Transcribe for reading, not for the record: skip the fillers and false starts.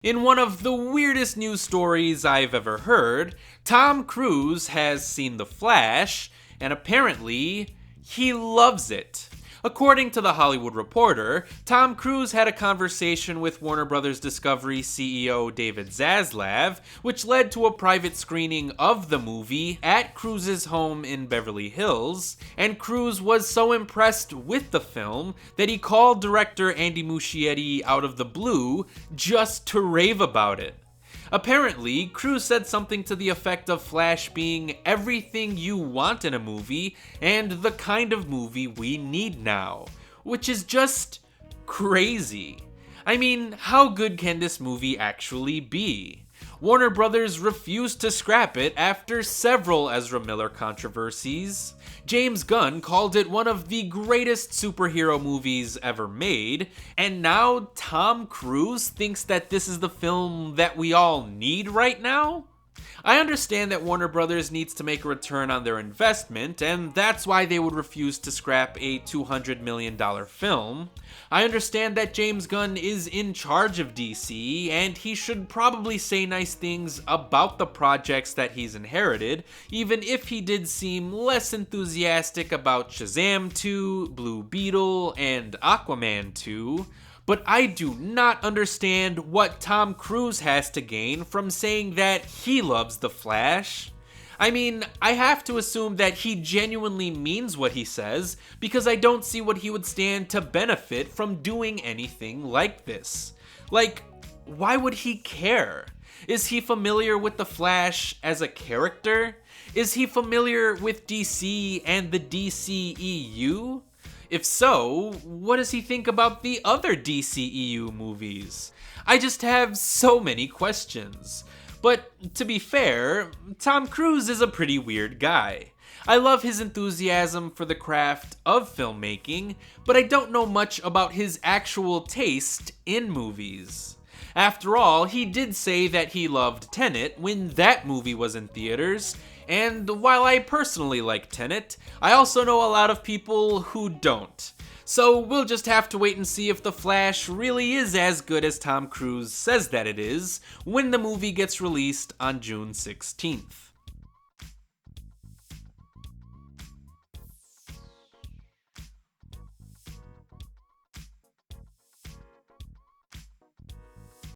In one of the weirdest news stories I've ever heard, Tom Cruise has seen The Flash, and apparently, he loves it. According to The Hollywood Reporter, Tom Cruise had a conversation with Warner Bros. Discovery CEO David Zaslav, which led to a private screening of the movie at Cruise's home in Beverly Hills, and Cruise was so impressed with the film that he called director Andy Muschietti out of the blue just to rave about it. Apparently, Cruise said something to the effect of Flash being everything you want in a movie and the kind of movie we need now, which is just crazy. I mean, how good can this movie actually be? Warner Brothers refused to scrap it after several Ezra Miller controversies. James Gunn called it one of the greatest superhero movies ever made, and now Tom Cruise thinks that this is the film that we all need right now? I understand that Warner Brothers needs to make a return on their investment, and that's why they would refuse to scrap a $200 million film. I understand that James Gunn is in charge of DC, and he should probably say nice things about the projects that he's inherited, even if he did seem less enthusiastic about Shazam 2, Blue Beetle, and Aquaman 2. But I do not understand what Tom Cruise has to gain from saying that he loves The Flash. I mean, I have to assume that he genuinely means what he says, because I don't see what he would stand to benefit from doing anything like this. Like, why would he care? Is he familiar with The Flash as a character? Is he familiar with DC and the DCEU? If so, what does he think about the other DCEU movies? I just have so many questions. But to be fair, Tom Cruise is a pretty weird guy. I love his enthusiasm for the craft of filmmaking, but I don't know much about his actual taste in movies. After all, he did say that he loved Tenet when that movie was in theaters, and while I personally like Tenet, I also know a lot of people who don't. So we'll just have to wait and see if The Flash really is as good as Tom Cruise says that it is when the movie gets released on June 16th.